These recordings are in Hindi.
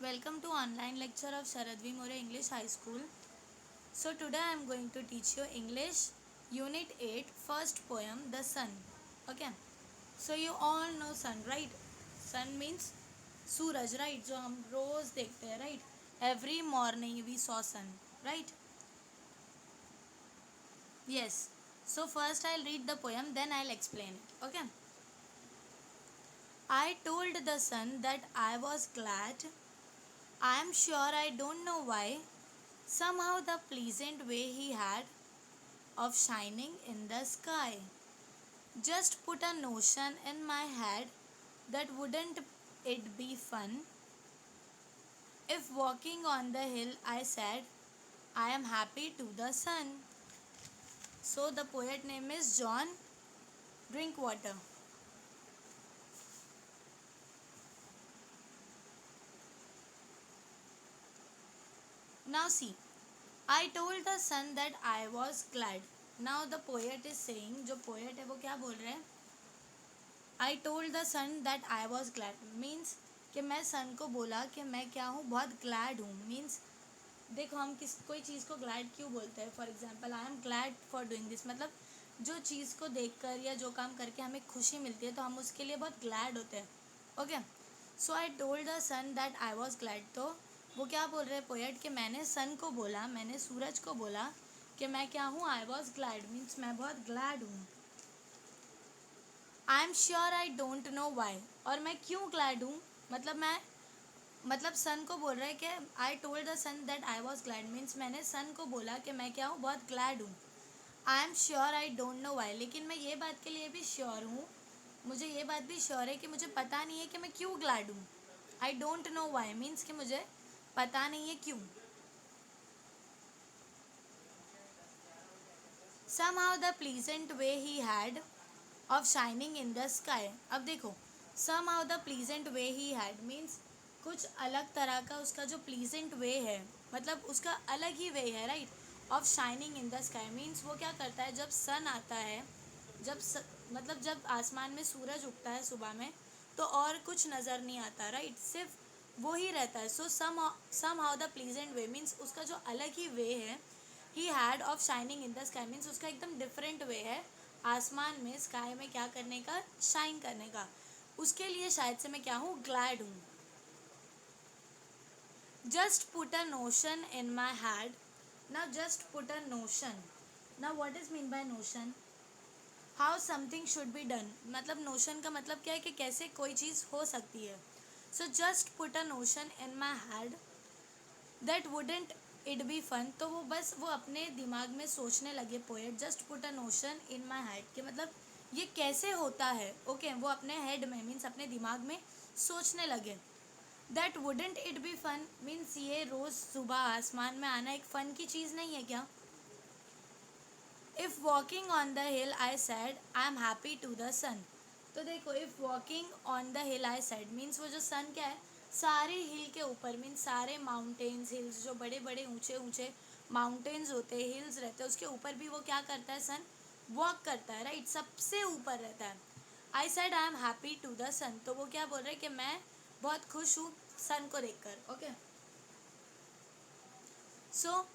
Welcome to online lecture of Sharad V. More English High School. So today I am going to teach you English Unit 8 first poem The Sun. Okay. So you all know sun, right? Sun means Suraj, right? जो हम रोज देखते हैं, right? Every morning we saw sun, right? Yes. So first I'll read the poem, then I'll explain it. Okay. I told the sun that I was glad. I am sure I don't know why. Somehow the pleasant way he had of shining in the sky just put a notion in my head that wouldn't it be fun if walking on the hill I said I am happy to the sun. So the poet name is John Drinkwater. Now see, I told the sun that I was glad. Now the poet is saying, जो poet है वो क्या बोल रहे हैं? I told the sun that I was glad means कि मैं सन को बोला कि मैं क्या हूँ, बहुत ग्लैड हूँ. मीन्स देखो हम कोई चीज़ को ग्लैड क्यों बोलते हैं. For example I am glad for doing this, मतलब जो चीज़ को देखकर या जो काम करके हमें खुशी मिलती है तो हम उसके लिए बहुत ग्लैड होते हैं. Okay. So I told the sun that I was glad. तो वो क्या बोल रहे हैं पोएट कि मैंने सन को बोला, मैंने सूरज को बोला कि मैं क्या हूँ, आई वॉज ग्लैड मीन्स मैं बहुत ग्लैड हूँ. I am sure I don't know why, और मैं क्यों ग्लैड हूँ, मतलब सन को बोल रहा है कि I told the sun that I was glad means मैंने सन को बोला कि मैं क्या हूँ, बहुत ग्लैड हूँ. I am sure I don't know Y, लेकिन मैं ये बात के लिए भी श्योर हूँ, मुझे ये बात भी श्योर है कि मुझे पता नहीं है कि मैं क्यों ग्लैड हूँ. आई डोंट नो वाई मीन्स कि मुझे पता नहीं है क्यों. Somehow the pleasant way he had of shining in the sky. अब देखो, somehow the pleasant way he had means कुछ अलग तरह का उसका जो pleasant way है, मतलब उसका अलग ही way है, right? of shining in the sky means वो क्या करता है, जब सन आता है, मतलब जब आसमान में सूरज उगता है सुबह में तो और कुछ नज़र नहीं आता, राइट? सिर्फ वो ही रहता है. सो somehow the pleasant way means उसका जो अलग ही वे है, he had of shining in the sky means उसका एकदम डिफरेंट वे है आसमान में, स्काई में क्या करने का, शाइन करने का. उसके लिए शायद से मैं क्या हूँ, ग्लैड हूँ. Just put a notion in my had. Now just put a notion. Now what is mean bye notion? How something should be done, मतलब नोशन का मतलब क्या है कि कैसे कोई चीज़ हो सकती है. So just put a notion in my head that wouldn't it be fun. तो वो बस वो अपने दिमाग में सोचने लगे poet, just put a notion in my head कि मतलब ये कैसे होता है. ओके वो अपने हेड में मीन्स अपने दिमाग में सोचने लगे. That wouldn't it be fun means ये रोज़ सुबह आसमान में आना एक फ़न की चीज़ नहीं है क्या. If walking on the hill I said I am happy to the sun. तो देखो, if walking on the hill I said means वो जो सन क्या है, सारे हिल के ऊपर मीन्स सारे माउंटेन्स, हिल्स, जो बड़े बड़े ऊंचे ऊंचे माउंटेन्स होते हैं, हिल्स रहते हैं, उसके ऊपर भी वो क्या करता है, सन वॉक करता है, राइट? सबसे ऊपर रहता है. I said I am happy to the sun. तो वो क्या बोल रहे हैं कि मैं बहुत खुश हूँ सन को देखकर. Okay. So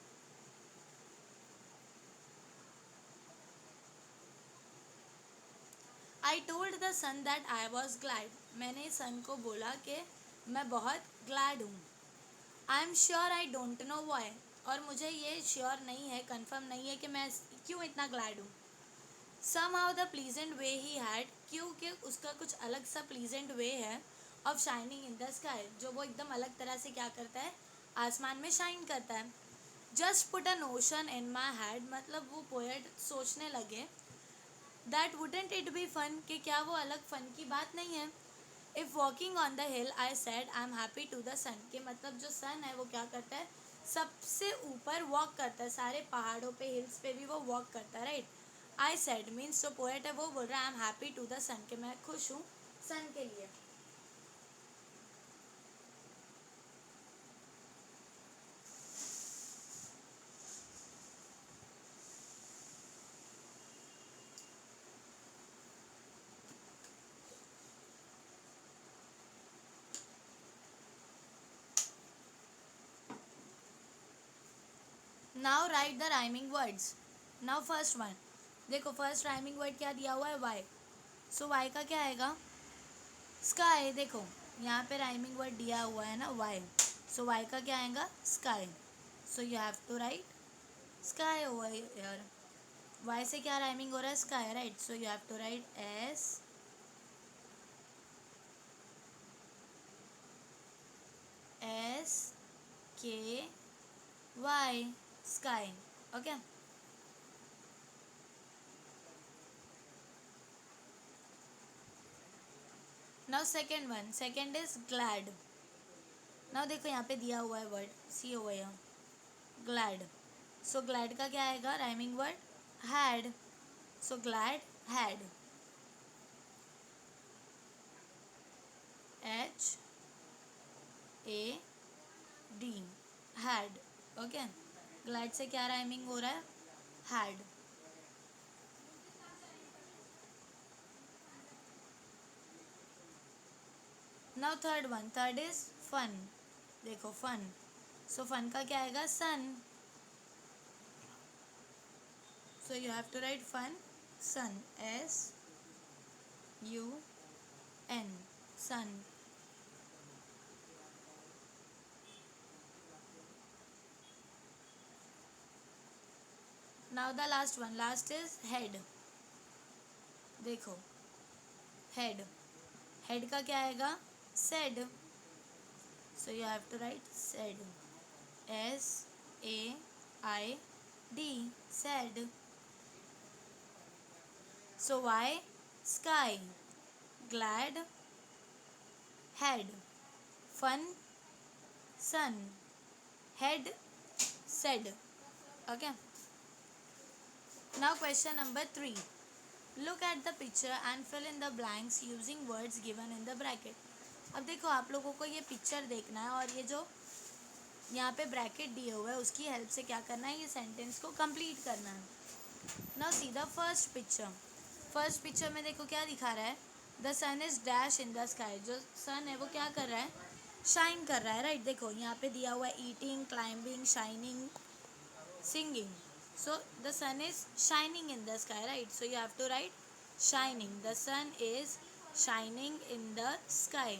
I told the sun that I was glad. मैंने सन को बोला कि मैं बहुत ग्लैड हूँ. I am sure I don't know why, और मुझे ये श्योर नहीं है, कन्फर्म नहीं है कि मैं क्यों इतना ग्लैड हूँ. Somehow the pleasant way he had, क्योंकि उसका कुछ अलग सा प्लीजेंट वे है of shining in the sky, जो वो एकदम अलग तरह से क्या करता है, आसमान में शाइन करता है. Just put a notion in my head, मतलब वो पोएट सोचने लगे that wouldn't it be fun कि क्या वो अलग फ़न की बात नहीं है. If walking on the hill I said I am happy to the sun, कि मतलब जो सन है वो क्या करता है, सबसे ऊपर वॉक करता है, सारे पहाड़ों पे, हिल्स पे भी वो वॉक करता है, राइट? आई सेड मीन्स जो पोएट है वो बोल रहा है I am happy to the sun, कि मैं खुश हूँ सन के लिए. Now write the rhyming words. Now first one, देखो फर्स्ट राइमिंग वर्ड क्या दिया हुआ है, वाई. सो वाई का क्या आएगा, स्काई. देखो यहाँ पे राइमिंग वर्ड दिया हुआ है ना, वाई. सो वाई का क्या आएगा, sky. So you have to write sky over here. Why से क्या राइमिंग हो रहा है, sky, right. So you have to write SKY, sky. Okay. Now second one, second is glad. Now देखो यहाँ पे दिया हुआ है word, see over here, glad. So glad का क्या आएगा rhyming word, had. So glad had, HAD, had. Okay. Glad से क्या राइमिंग हो रहा है, had. Now third one, third is fun. देखो फन. सो फन का क्या आएगा, sun. So you have to write fun, sun, SUN, sun. Now the last one, last is head. देखो हेड, हेड का क्या आएगा, said. So you have to write said, SAID, said. So why, sky, glad, head, fun, sun, head, said. Okay. Now question number 3. Look at the picture and fill in the blanks using words given in the bracket. अब देखो आप लोगों को ये पिक्चर देखना है और ये जो यहाँ पे ब्रैकेट दिए हुए है उसकी हेल्प से क्या करना है, ये सेंटेंस को कंप्लीट करना है. Now see the first picture. First picture में देखो क्या दिखा रहा है, the sun is dash in the sky. जो सन है वो क्या कर रहा है, शाइन कर रहा है, राइट. देखो यहाँ पे दिया हुआ है eating, climbing, shining, singing. So the sun is shining in the sky, right? So you have to write shining. The sun is shining in the sky.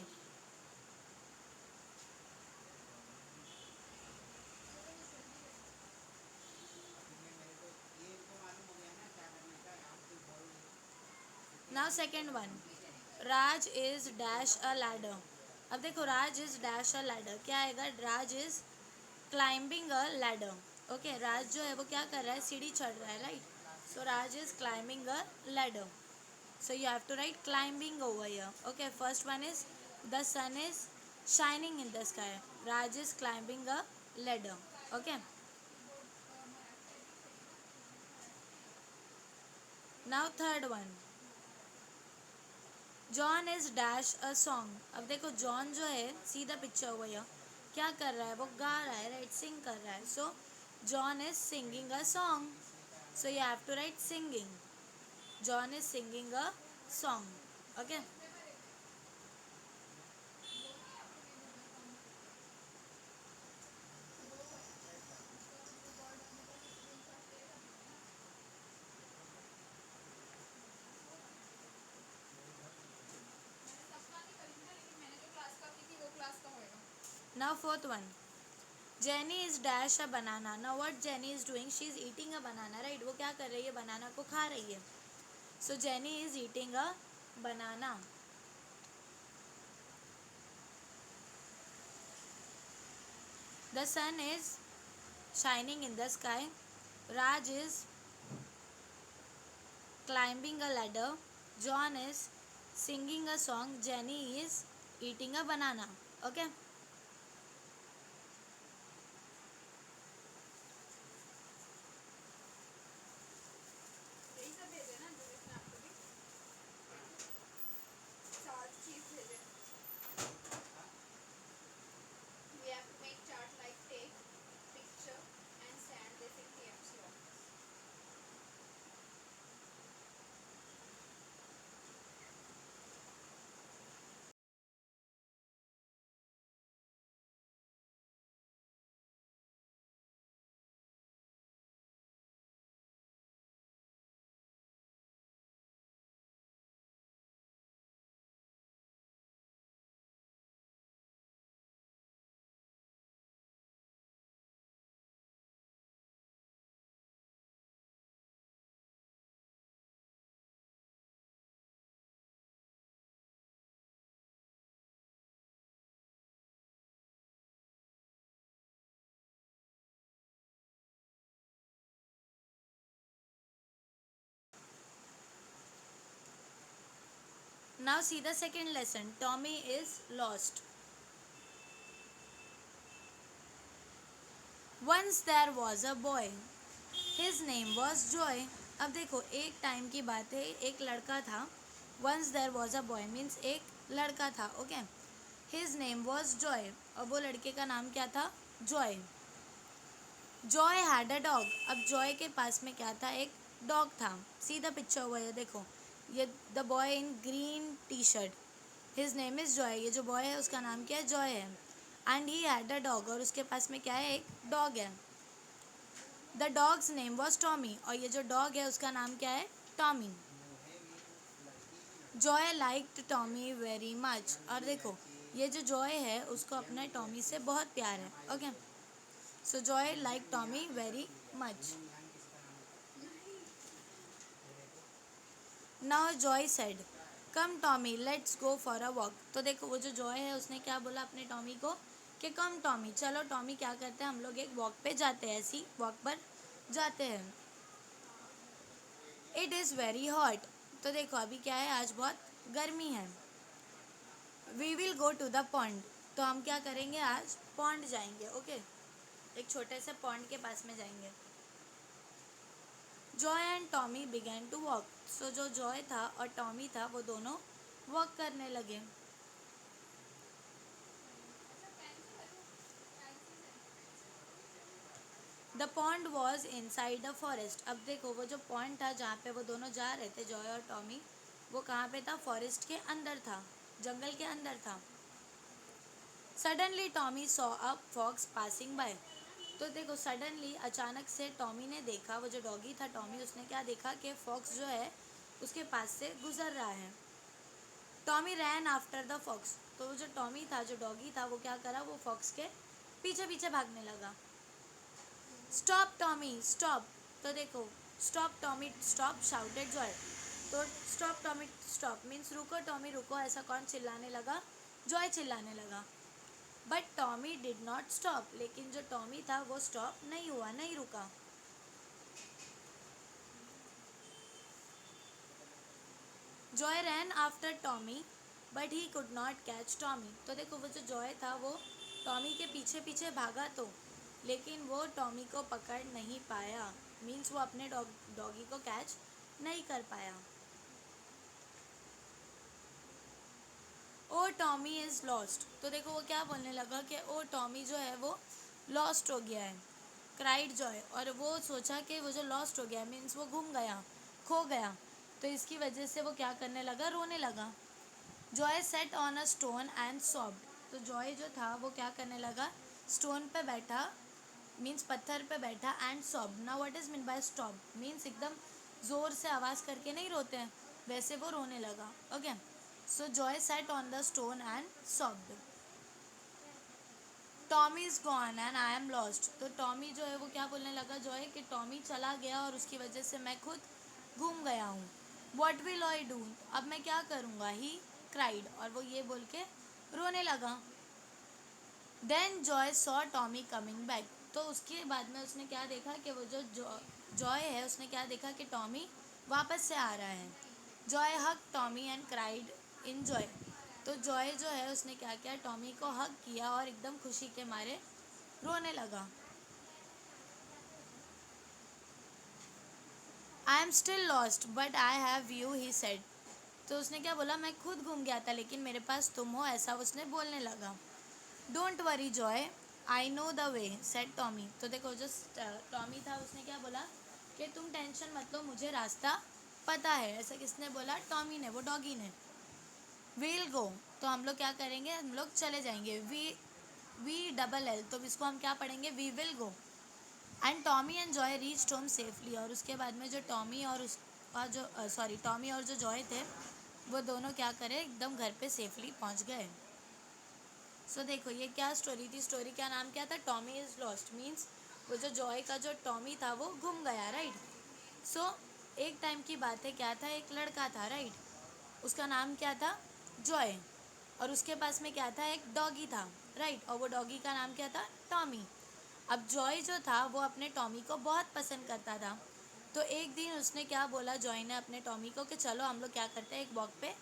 Now second one, Raj is dash a ladder. अब देखो Raj is dash a ladder, क्या आएगा, Raj is climbing a ladder. Okay. Raj जो है वो क्या कर रहा है, सीढ़ी चढ़ रहा है, right. So Raj is climbing a ladder. So you have to write climbing over here. Okay, first one is the sun is shining in the sky. Raj is climbing a ladder. Okay. Now third one. John is dash a song. अब देखो John जो है, see the picture over here, क्या कर रहा है, वो गा रहा है, right, sing कर रहा है. So John is singing a song. So you have to write singing. John is singing a song. Okay. Now fourth one. Jenny is dash a banana. Now what Jenny is doing? She is eating a banana, right? वो क्या कर रही है, banana को खा रही है. So Jenny is eating a banana. The sun is shining in the sky. Raj is climbing a ladder. John is singing a song. Jenny is eating a banana. Okay. Now see the second lesson, Tommy is lost. Once there was a boy, his name was Joy. अब देखो, एक टाइम की बात है, एक लड़का था. Once there was a boy means एक लड़का था. Okay, his name was Joy, और वो लड़के का नाम क्या था? Joy. Joy had a dog. अब जॉय के पास में क्या था? एक डॉग था. सी द पिक्चर हुआ है, देखो, ये the boy in green tea shirt, his name is Joy. ये जो बॉय है उसका नाम क्या है? जॉय है. And he had a dog, और उसके पास में क्या है? एक डॉग है. The dogs name was Tommy, और ये जो डॉग है उसका नाम क्या है? Tommy. Joy liked Tommy very much. और देखो, ये जो जॉय है उसको अपने टॉमी से बहुत प्यार है. Okay, so Joy like Tommy very much. Now Joy said, come Tommy let's go for a walk. तो देखो, वो जो जॉय है उसने क्या बोला अपने टॉमी को कि कम टॉमी, चलो टॉमी, क्या करते हैं हम लोग, एक वॉक पे जाते हैं, ऐसी वॉक पर जाते हैं. It is very hot. तो देखो, अभी क्या है, आज बहुत गर्मी है. We will go to the pond. तो हम क्या करेंगे, आज पॉन्ड जाएंगे. ओके, एक छोटे से पॉन्ड के पास में जाएंगे. Joy and Tommy began to walk. So जो जॉय था और टॉमी था वो दोनों वॉक करने लगे. The pond was inside the forest. अब देखो, वो जो पॉन्ड था जहाँ पे वो दोनों जा रहे थे, जॉय और टॉमी, वो कहाँ पे था? फॉरेस्ट के अंदर था, जंगल के अंदर था. Suddenly Tommy saw a fox passing by. तो देखो, सडनली अचानक से टॉमी ने देखा, वो जो डॉगी था टॉमी, उसने क्या देखा कि फॉक्स जो है उसके पास से गुजर रहा है. Tommy ran after the fox. तो वो जो टॉमी था, जो डॉगी था, वो क्या करा? वो फॉक्स के पीछे पीछे भागने लगा. Stop Tommy stop. तो देखो, stop Tommy stop shouted Joy. तो स्टॉप टॉमी स्टॉप मीन्स रुको टॉमी रुको, ऐसा कौन चिल्लाने लगा? जॉय चिल्लाने लगा. But Tommy did not stop. लेकिन जो टॉमी था वो स्टॉप नहीं हुआ, नहीं रुका. Joy rain after Tommy but he could not catch Tommy. तो देखो, वो जो जॉय था वो टॉमी के पीछे पीछे भागा, तो लेकिन वो टॉमी को पकड़ नहीं पाया. मीन्स वो अपने डॉगी को कैच नहीं कर पाया. ओ टॉमी इज़ लॉस्ट. तो देखो, वो क्या बोलने लगा कि ओ टॉमी जो है वो लॉस्ट हो गया है. Cried Joy. और वो सोचा कि वो जो लॉस्ट हो गया मीन्स वो गुम गया, खो गया. तो इसकी वजह से वो क्या करने लगा? रोने लगा. Joy sat on a stone and sobbed. तो जॉय जो था वो क्या करने लगा? स्टोन पे बैठा, मीन्स पत्थर पे बैठा, and sobbed. Now what is mean by stop? Means एकदम ज़ोर से आवाज़ करके नहीं रोते हैं, वैसे वो रोने लगा. Okay, so Joy sat on the stone and sobbed. Tommy is gone and I am lost. तो टॉमी जो है वो क्या बोलने लगा जॉय कि टॉमी चला गया और उसकी वजह से मैं खुद घूम गया हूँ. What will I do? अब मैं क्या करूँगा? He cried. और वो ये बोल के रोने लगा. Then Joy saw Tommy coming back. तो उसके बाद में उसने क्या देखा कि वो जो जॉय है उसने क्या देखा कि टॉमी वापस से आ रहा है. Joy hug Tommy and cried in joy. तो जॉय जो है उसने क्या किया? टॉमी को हग किया और एकदम खुशी के मारे रोने लगा. I am still lost but I have you, he said. तो उसने क्या बोला? मैं खुद घूम गया था लेकिन मेरे पास तुम हो, ऐसा उसने बोलने लगा. Don't worry Joy, I know the way, said Tommy. तो देखो, जो टॉमी था उसने क्या बोला कि तुम टेंशन मत लो, मुझे रास्ता पता है. ऐसा किसने बोला? टॉमी ने, वो डॉगी ने. We'll go. तो हम लोग क्या करेंगे? हम लोग चले जाएंगे. We double L. तो इसको हम क्या पढ़ेंगे? We will go. And Tommy and Joy reached home safely. और उसके बाद में जो टॉमी और उसका जो टॉमी और जो जॉय थे वो दोनों क्या करे? एकदम घर पे सेफली पहुंच गए. सो देखो, ये क्या स्टोरी थी? स्टोरी का नाम क्या था? Tommy is lost. मीन्स वो जो जॉय का जो टॉमी था वो गुम गया, राइट. सो एक टाइम की बात है, क्या था? एक लड़का था, राइट. उसका नाम क्या था? जॉय. और उसके पास में क्या था? एक डॉगी था, राइट. और वो डॉगी का नाम क्या था? टॉमी. अब जॉय जो था वो अपने टॉमी को बहुत पसंद करता था. तो एक दिन उसने क्या बोला जॉय ने अपने टॉमी को कि चलो हम लोग क्या करते हैं, एक वॉक पे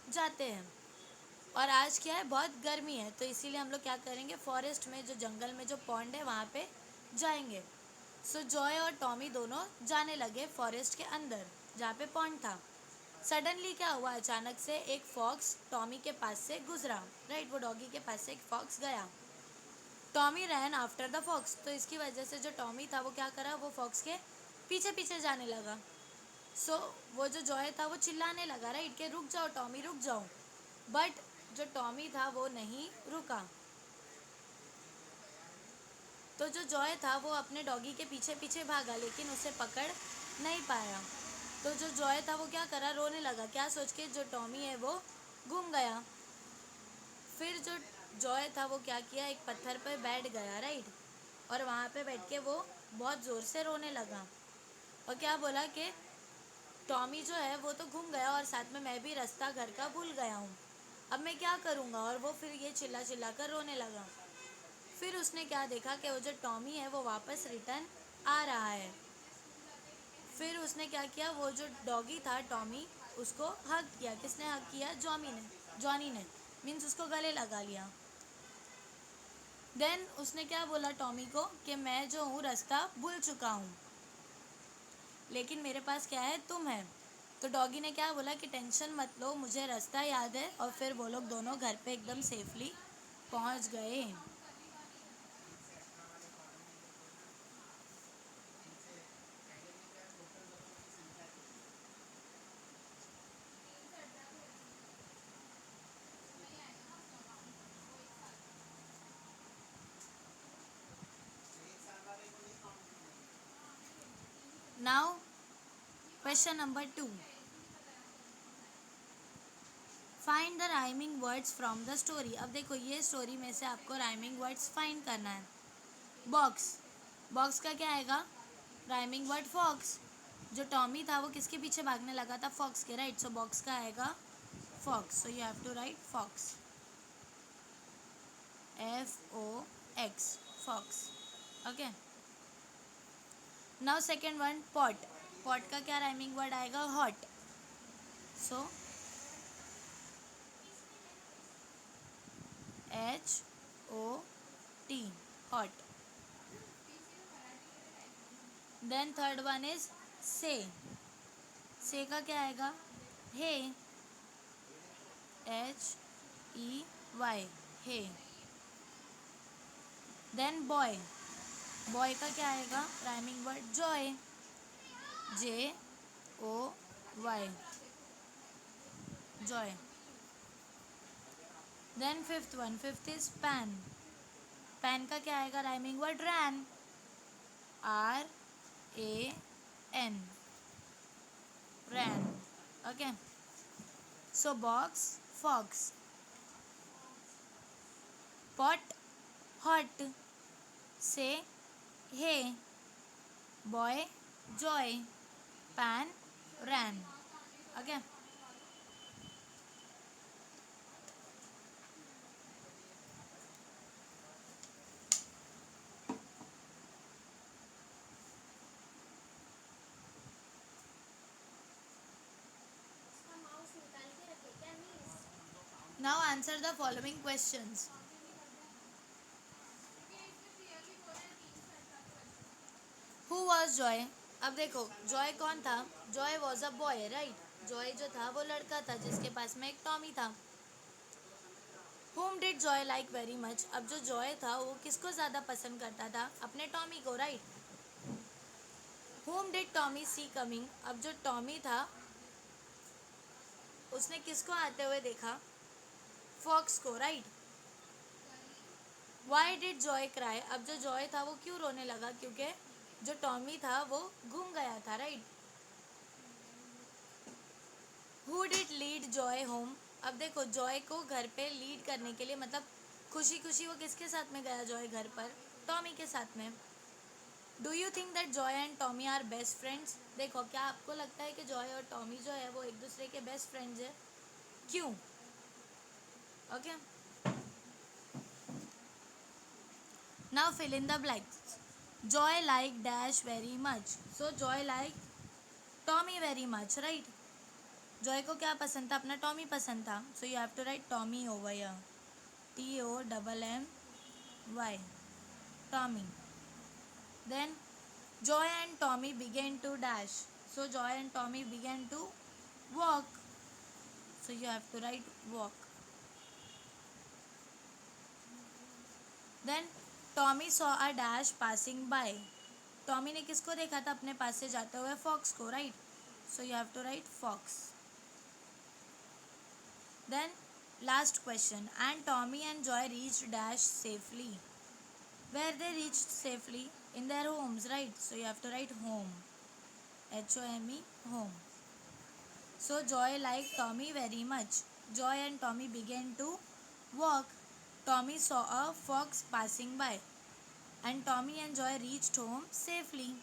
जाते हैं। और आज क्या है, बहुत गर्मी है, तो इसीलिए हम लोग क्या करेंगे, फॉरेस्ट में, जो जंगल में जो पॉन्ड है वहाँ पे जाएंगे। सो जॉय और टॉमी दोनों जाने लगे फॉरेस्ट के अंदर जहाँ पे पॉन्ड था। सडनली क्या हुआ, अचानक से एक फॉक्स टॉमी के पास से गुजरा, राइट, वो डॉगी के पास से एक फॉक्स गया। Tommy ran after the fox, तो इसकी वजह से जो टॉमी था वो क्या करा, वो फॉक्स के पीछे पीछे जाने लगा। सो वो जो जॉय था वो चिल्लाने लगा, राइट, कि रुक जाओ टॉमी रुक जाओ। बट जो टॉमी था वो नहीं रुका। तो जो जॉय था वो अपने डॉगी के पीछे पीछे भागा, लेकिन उसे पकड़ नहीं पाया। तो जो जॉय था वो क्या करा, रोने लगा, क्या सोच के जो टॉमी है वो घूम गया। फिर जो जॉय था वो क्या किया, एक पत्थर पर बैठ गया, राइट, और वहाँ पे बैठ के वो बहुत ज़ोर से रोने लगा। और क्या बोला कि टॉमी जो है वो तो घूम गया और साथ में मैं भी रास्ता घर का भूल गया हूँ, अब मैं क्या करूँगा। और वो फिर ये चिल्ला चिल्ला कर रोने लगा। फिर उसने क्या देखा कि वो जो टॉमी है वो वापस रिटर्न आ रहा है। फिर उसने क्या किया, वो जो डॉगी था टॉमी, उसको हग किया। किसने हग किया, जॉनी ने मीन्स उसको गले लगा लिया। देन उसने क्या बोला टॉमी को कि मैं जो हूँ रास्ता भूल चुका हूँ, लेकिन मेरे पास क्या है, तुम है। तो डॉगी ने क्या बोला कि टेंशन मत लो, मुझे रास्ता याद है। और फिर वो लोग दोनों घर पे एकदम सेफली पहुँच गए। Now question number 2, find the rhyming words from the story. अब देखो ये स्टोरी में से आपको राइमिंग वर्ड्स फाइंड करना है। बॉक्स, बॉक्स का क्या आएगा, राइमिंग वर्ड फॉक्स। जो टॉमी था वो किसके पीछे भागने लगा था, फॉक्स के, राइट। सो बॉक्स का आएगा fox, so you have to write fox, FOX, fox. Okay, now second one, pot. Pot का क्या राइमिंग वर्ड आएगा, hot. So HOT, hot. Then third one is say. Say का क्या आएगा, hey, HEY, hey. Then boy, boy का क्या आएगा, rhyming word joy, JOY, joy. Then fifth one, fifth is pan. Pan का क्या आएगा, rhyming word ran, RAN, ran. Okay, so box fox, pot hot, say hey, boy joy, pan ran. Okay, now answer the following questions. Who was Joy. अब देखो जॉय कौन था, Joy was a boy, right. Joy जो था वो लड़का था जिसके पास में एक टॉमी था। Home did Joy like very much. अब जो जॉय था वो किसको ज़्यादा पसंद करता था, अपने टॉमी को, right. Home did Tommy see coming. अब जो टॉमी था उसने किसको आते हुए देखा, फॉक्स को, right. Why did Joy cry. अब जो जॉय था वो क्यों रोने लगा, क्योंकि जो टॉमी था वो घूम गया था, right. Who did lead Joy home. अब देखो जॉय को घर पे लीड करने के लिए, मतलब खुशी खुशी वो किसके साथ में गया जॉय घर पर, टॉमी के साथ में। Do you think that Joy and Tommy are best friends. देखो क्या आपको लगता है कि जॉय और टॉमी जो है वो एक दूसरे के बेस्ट फ्रेंड्स है, क्यों। Okay, now fill in the blanks. Joy like dash very much, so Joy like Tommy very much, right. Joy को क्या पसंद था? अपना टॉमी पसंद था, so you have to write Tommy over here, TOMMY, Tommy. Then Joy and Tommy began to dash. So Joy and Tommy began to walk. So you have to write walk. Then Tommy saw a dash passing by. Tommy ने किसको देखा था अपने पास से जाते हुए? फॉक्स को, right. So you have to write fox. Then last question. And Tommy and Joy reached dash safely. Where they reached safely? In their homes, right? So you have to write home. HOME, home. So Joy liked Tommy very much. Joy and Tommy began to walk. Tommy saw a fox passing by, and Tommy and Joy reached home safely.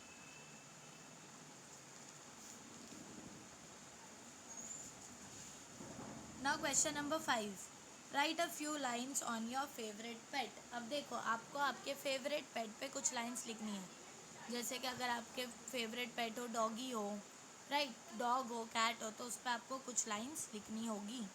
Now question number 5. Write a few lines on your favorite pet. अब देखो, आपको आपके फेवरेट पेट पे कुछ लाइन्स लिखनी है. जैसे कि अगर आपके फेवरेट पेट हो, डॉगी हो, राइट, डॉग हो, कैट हो, तो उस पर आपको कुछ लाइन्स लिखनी होगी.